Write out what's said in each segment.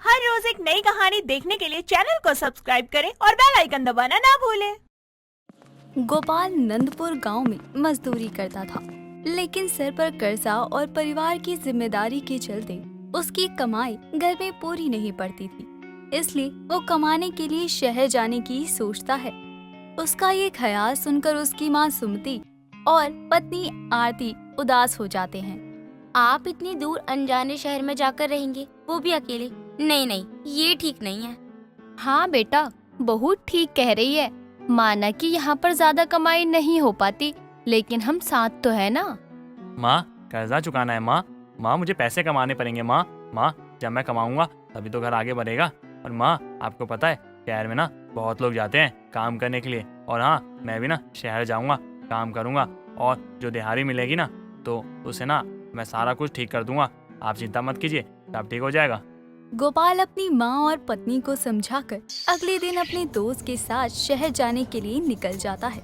हर रोज एक नई कहानी देखने के लिए चैनल को सब्सक्राइब करें और बेल आइकन दबाना ना भूलें। गोपाल नंदपुर गांव में मजदूरी करता था, लेकिन सर पर कर्जा और परिवार की जिम्मेदारी के चलते उसकी कमाई घर में पूरी नहीं पड़ती थी। इसलिए वो कमाने के लिए शहर जाने की सोचता है। उसका ये ख्याल सुनकर उसकी माँ सुमति और पत्नी आरती उदास हो जाते हैं। आप इतनी दूर अनजाने शहर में जाकर रहेंगे, वो भी अकेले? नहीं नहीं, ये ठीक नहीं है। हाँ बेटा, बहू ठीक कह रही है। माना कि यहाँ पर ज्यादा कमाई नहीं हो पाती, लेकिन हम साथ तो है ना। माँ, कर्जा चुकाना है माँ। माँ, मुझे पैसे कमाने पड़ेंगे माँ। माँ, जब मैं कमाऊंगा तभी तो घर आगे बढ़ेगा। और माँ, आपको पता है शहर में ना बहुत लोग जाते हैं काम करने के लिए। और हाँ, मैं भी ना शहर जाऊंगा, काम करूंगा, और जो दिहाड़ी मिलेगी ना तो उसे ना मैं सारा कुछ ठीक कर दूंगा। आप चिंता मत कीजिए, सब ठीक हो जाएगा। गोपाल अपनी माँ और पत्नी को समझाकर अगले दिन अपने दोस्त के साथ शहर जाने के लिए निकल जाता है।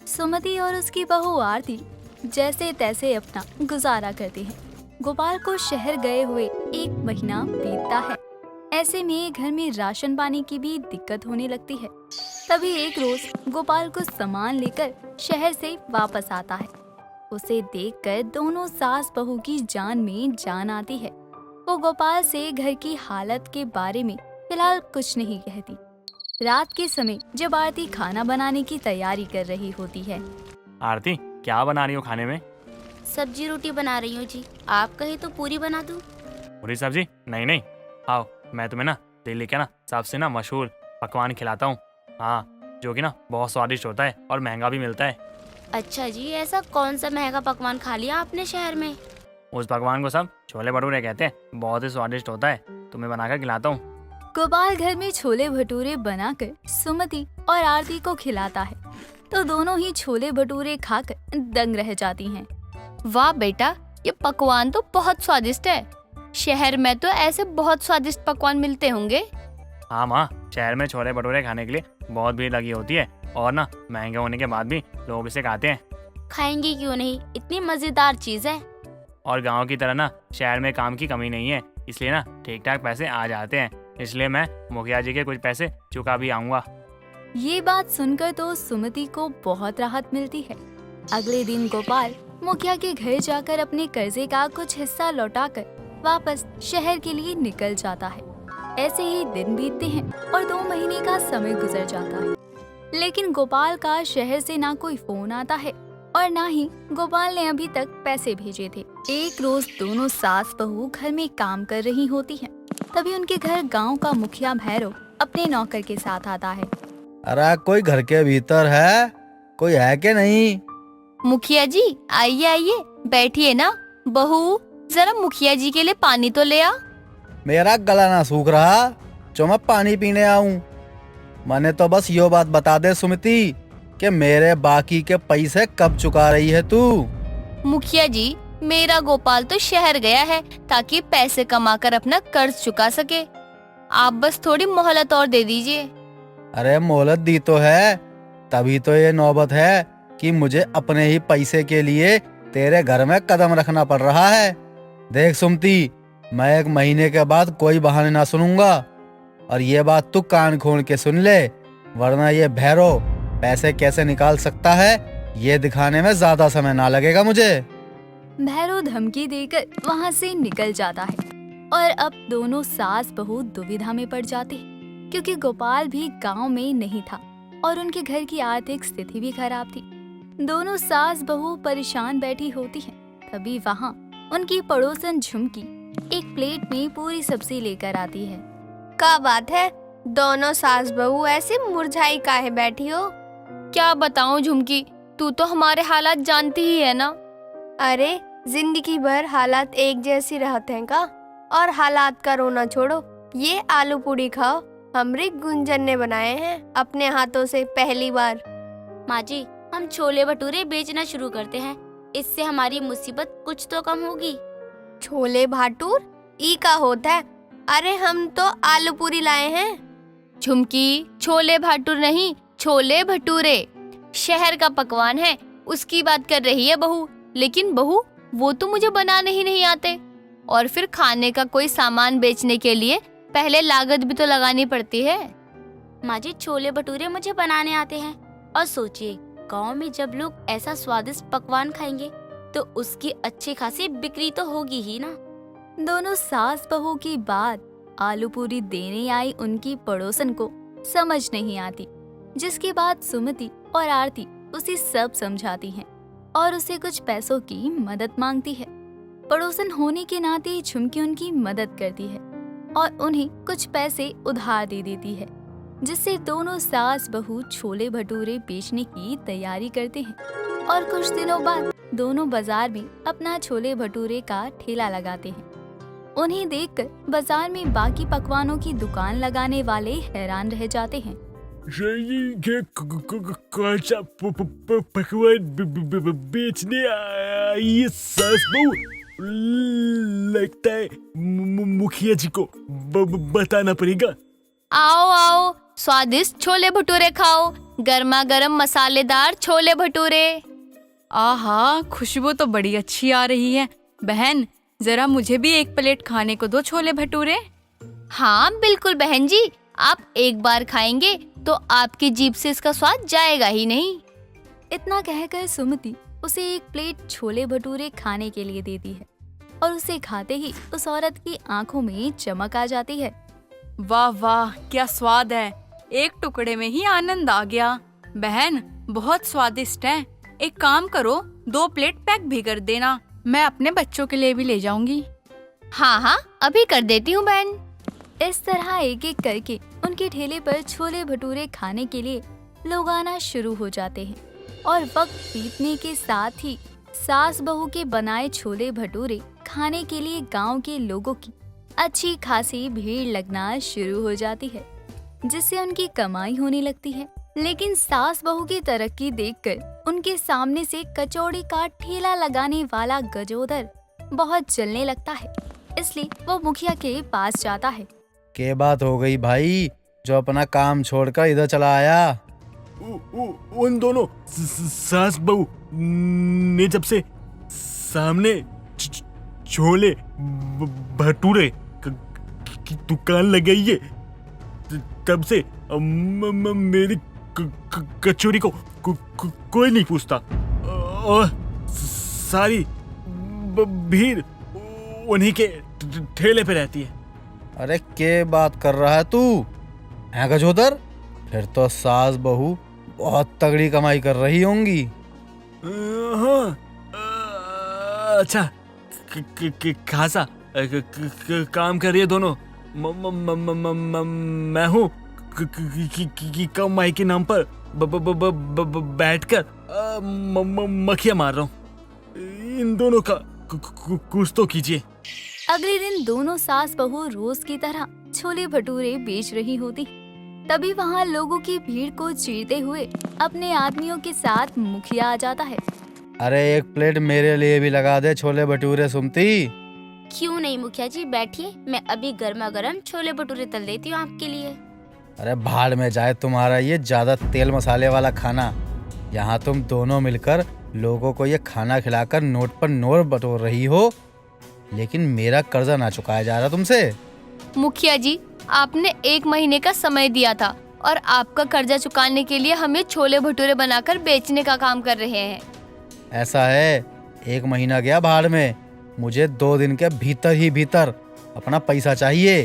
सुमति और उसकी बहू आरती जैसे तैसे अपना गुजारा करते हैं। गोपाल को शहर गए हुए 1 महीना बीतता है। ऐसे में घर में राशन पानी की भी दिक्कत होने लगती है। तभी एक रोज गोपाल कुछ सामान लेकर शहर से वापस आता है। उसे देखकर दोनों सास बहू की जान में जान आती है। वो गोपाल से घर की हालत के बारे में फिलहाल कुछ नहीं कहती। रात के समय जब आरती खाना बनाने की तैयारी कर रही होती है। आरती, क्या बना रही हो खाने में? सब्जी रोटी बना रही हूँ जी। आप कहे तो पूरी बना दूँ? पूरी सब्जी? नहीं नहीं, आओ मैं तुम्हें ना दिल्ली के ना सबसे ना मशहूर पकवान खिलाता हूँ। हाँ, जो कि ना बहुत स्वादिष्ट होता है और महंगा भी मिलता है। अच्छा जी, ऐसा कौन सा महंगा पकवान खा लिया आपने शहर में? उस पकवान को सब छोले भटूरे कहते हैं। बहुत ही स्वादिष्ट होता है, तुम्हें बनाकर खिलाता हूँ। गोपाल घर में छोले भटूरे बनाकर सुमति और आरती को खिलाता है तो दोनों ही छोले भटूरे खाकर दंग रह जाती हैं। वाह बेटा, ये पकवान तो बहुत स्वादिष्ट है। शहर में तो ऐसे बहुत स्वादिष्ट पकवान मिलते होंगे। हाँ माँ, शहर में छोले भटूरे खाने के लिए बहुत भीड़ लगी होती है, और ना महंगे होने के बाद भी लोग इसे खाते हैं। खाएंगे क्यों नहीं, इतनी मजेदार चीज है। और गांव की तरह ना शहर में काम की कमी नहीं है, इसलिए ना ठीक ठाक पैसे आ जाते हैं। इसलिए मैं मुखिया जी के कुछ पैसे चुका भी आऊँगा। ये बात सुनकर तो सुमति को बहुत राहत मिलती है। अगले दिन गोपाल मुखिया के घर जाकर अपने कर्जे का कुछ हिस्सा लौटाकर वापस शहर के लिए निकल जाता है। ऐसे ही दिन बीतते हैं और 2 महीने का समय गुजर जाता है, लेकिन गोपाल का शहर से ना कोई फोन आता है और ना ही गोपाल ने अभी तक पैसे भेजे थे। एक रोज दोनों सास बहू घर में काम कर रही होती हैं। तभी उनके घर गांव का मुखिया भैरव अपने नौकर के साथ आता है। अरे कोई घर के भीतर है? कोई है कि नहीं? मुखिया जी, आइए आइए, बैठिए ना। बहू, जरा मुखिया जी के लिए पानी तो ले आ। मेरा गला ना सूख रहा जो मैं पानी पीने आऊं। मैंने तो बस यो बात बता दे सुमति कि मेरे बाकी के पैसे कब चुका रही है तू? मुखिया जी, मेरा गोपाल तो शहर गया है ताकि पैसे कमाकर अपना कर्ज चुका सके। आप बस थोड़ी मोहलत और दे दीजिए। अरे मोहलत दी तो है, तभी तो ये नौबत है कि मुझे अपने ही पैसे के लिए तेरे घर में कदम रखना पड़ रहा है। देख सुमति, मैं 1 महीने के बाद कोई बहाने ना सुनूंगा, और ये बात तू कान खोल के सुन ले, वरना ये भैरव पैसे कैसे निकाल सकता है ये दिखाने में ज्यादा समय ना लगेगा मुझे। भैरव धमकी देकर वहाँ से निकल जाता है और अब दोनों सास बहू दुविधा में पड़ जाते हैं, क्योंकि गोपाल भी गांव में नहीं था और उनके घर की आर्थिक स्थिति भी खराब थी। दोनों सास बहू परेशान बैठी होती हैं। तभी वहाँ उनकी पड़ोसन झुमकी एक प्लेट में पूरी सब्जी लेकर आती है। क्या बात है, दोनों सास बहू ऐसे मुरझाई काहे बैठी हो? क्या बताऊं झुमकी, तू तो हमारे हालात जानती ही है ना। अरे जिंदगी भर हालात एक जैसी रहते हैं का? और हालात का रोना छोड़ो, ये आलू पूड़ी खाओ। हमरे गुंजन ने बनाए हैं अपने हाथों से पहली बार। माँ जी, हम छोले भटूरे बेचना शुरू करते हैं, इससे हमारी मुसीबत कुछ तो कम होगी। छोले भाटूर ई का होता है? अरे हम तो आलू पूरी लाए हैं। झुमकी, छोले भाटूर नहीं, छोले भटूरे शहर का पकवान है, उसकी बात कर रही है बहू। लेकिन बहू, वो तो मुझे बनाने ही नहीं आते, और फिर खाने का कोई सामान बेचने के लिए पहले लागत भी तो लगानी पड़ती है। माँ जी, छोले भटूरे मुझे बनाने आते हैं। और सोचिए, गांव में जब लोग ऐसा स्वादिष्ट पकवान खाएंगे तो उसकी अच्छी खासी बिक्री तो होगी ही ना। दोनों सास बहू की बात आलू पूरी देने आई उनकी पड़ोसन को समझ नहीं आती, जिसके बाद सुमति और आरती उसे सब समझाती हैं और उसे कुछ पैसों की मदद मांगती है। पड़ोसन होने के नाते झुमकी उनकी मदद करती है और उन्हें कुछ पैसे उधार दे देती है, जिससे दोनों सास बहू छोले भटूरे बेचने की तैयारी करते हैं। और कुछ दिनों बाद दोनों बाजार में अपना छोले भटूरे का ठेला लगाते हैं। उन्हें देखकर बाजार में बाकी पकवानों की दुकान लगाने वाले हैरान रह जाते हैं। ये कौन सा पकवान बेचने आई सास बहू? लगता है मुखिया जी को बताना पड़ेगा। आओ आओ, स्वादिष्ट छोले भटूरे खाओ, गर्मा गर्म मसालेदार छोले भटूरे। आहा, खुशबू तो बड़ी अच्छी आ रही है। बहन, जरा मुझे भी एक प्लेट खाने को दो छोले भटूरे। हाँ बिल्कुल बहन जी, आप एक बार खाएंगे तो आपकी जीभ से इसका स्वाद जाएगा ही नहीं। इतना कहकर सुमति उसे एक प्लेट छोले भटूरे खाने के लिए देती है और उसे खाते ही उस औरत की आंखों में चमक आ जाती है। वाह वाह, क्या स्वाद है, एक टुकड़े में ही आनंद आ गया। बहन, बहुत स्वादिष्ट है। एक काम करो, 2 प्लेट पैक भी कर देना, मैं अपने बच्चों के लिए भी ले जाऊंगी। हाँ हाँ, अभी कर देती हूँ बहन। इस तरह एक एक करके उनके ठेले पर छोले भटूरे खाने के लिए लोग आना शुरू हो जाते हैं और वक्त बीतने के साथ ही सास बहू के बनाए छोले भटूरे खाने के लिए गांव के लोगों की अच्छी खासी भीड़ लगना शुरू हो जाती है, जिससे उनकी कमाई होने लगती है। लेकिन सास बहू की तरक्की देखकर उनके सामने से कचौड़ी का ठेला लगाने वाला गजोदर बहुत जलने लगता है, इसलिए वो मुखिया के पास जाता है। के बात हो गई भाई, जो अपना काम छोड़कर इधर चला आया? उन दोनों सास बहू ने जब से सामने छोले भटूरे की दुकान लगाई है, तब से मेरी कचौरी को कोई नहीं पूछता और सारी भीड़ उन्हीं के ठेले पे रहती है। अरे के बात कर रहा है तू? हैं गजोदर, फिर तो सास बहू बहुत तगड़ी कमाई कर रही होंगी। हाँ, अच्छा खासा काम कर रही है दोनों। मैं हूँ कमाई के नाम पर बैठकर मक्खियाँ मार रहा हूँ। इन दोनों का कुछ तो कीजिए। अगले दिन दोनों सास बहू रोज की तरह छोले भटूरे बेच रही होती। तभी वहाँ लोगों की भीड़ को चीरते हुए अपने आदमियों के साथ मुखिया आ जाता है। अरे एक प्लेट मेरे लिए भी लगा दे छोले भटूरे सुमती। क्यों नहीं मुखिया जी, बैठिए, मैं अभी गर्मा गर्म छोले भटूरे तल देती हूँ आपके लिए। अरे भाड़ में जाए तुम्हारा ये ज्यादा तेल मसाले वाला खाना। यहाँ तुम दोनों मिलकर लोगों को ये खाना खिलाकर नोट पर नोट बटोर रही हो, लेकिन मेरा कर्जा ना चुकाया जा रहा तुमसे। मुखिया जी, आपने 1 महीने का समय दिया था और आपका कर्जा चुकाने के लिए हम ये छोले भटूरे बनाकर बेचने का काम कर रहे हैं। ऐसा है, 1 महीना गया भाड़ में, मुझे 2 दिन के भीतर ही भीतर अपना पैसा चाहिए,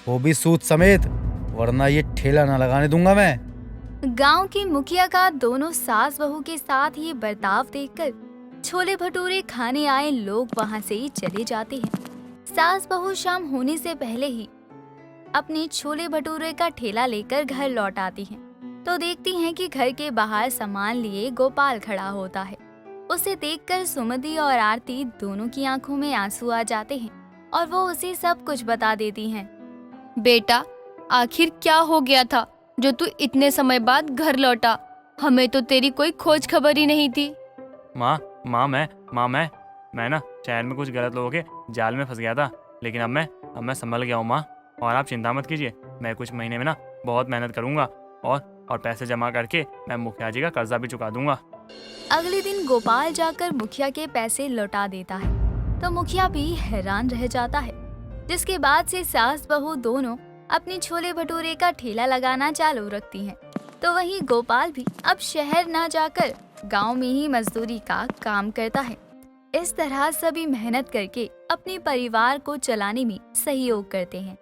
वो भी सूद समेत, वरना ये ठेला ना लगाने दूंगा मैं। गांव की मुखिया का दोनों सास बहू के साथ ये बर्ताव देखकर छोले भटूरे खाने आए लोग वहां से चले जाते हैं। सास बहू शाम होने से पहले ही अपने छोले भटूरे का ठेला लेकर घर लौट आती हैं, तो देखती हैं कि घर के बाहर सामान लिए गोपाल खड़ा होता है। उसे देखकर सुमति और आरती दोनों की आंखों में आंसू आ जाते हैं और वो उसे सब कुछ बता देती हैं। बेटा, आखिर क्या हो गया था जो तू इतने समय बाद घर लौटा? हमें तो तेरी कोई खोज खबर ही नहीं थी। माँ मैं ना शहर में कुछ गलत लोगों के जाल में फंस गया था, लेकिन अब मैं संभल गया हूँ माँ, और आप चिंता मत कीजिए। मैं कुछ महीने में ना बहुत मेहनत करूँगा और पैसे जमा करके मैं मुखिया जी का कर्जा भी चुका दूंगा। अगले दिन गोपाल जाकर मुखिया के पैसे लौटा देता है, तो मुखिया भी हैरान रह जाता है, जिसके बाद से सास बहू दोनों अपने छोले भटूरे का ठेला लगाना चालू रखती हैं। तो वहीं गोपाल भी अब शहर ना जाकर गांव में ही मजदूरी का काम करता है। इस तरह सभी मेहनत करके अपने परिवार को चलाने में सहयोग करते हैं।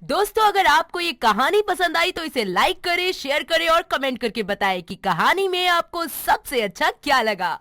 दोस्तों, अगर आपको ये कहानी पसंद आई तो इसे लाइक करें, शेयर करें और कमेंट करके बताएं कि कहानी में आपको सबसे अच्छा क्या लगा।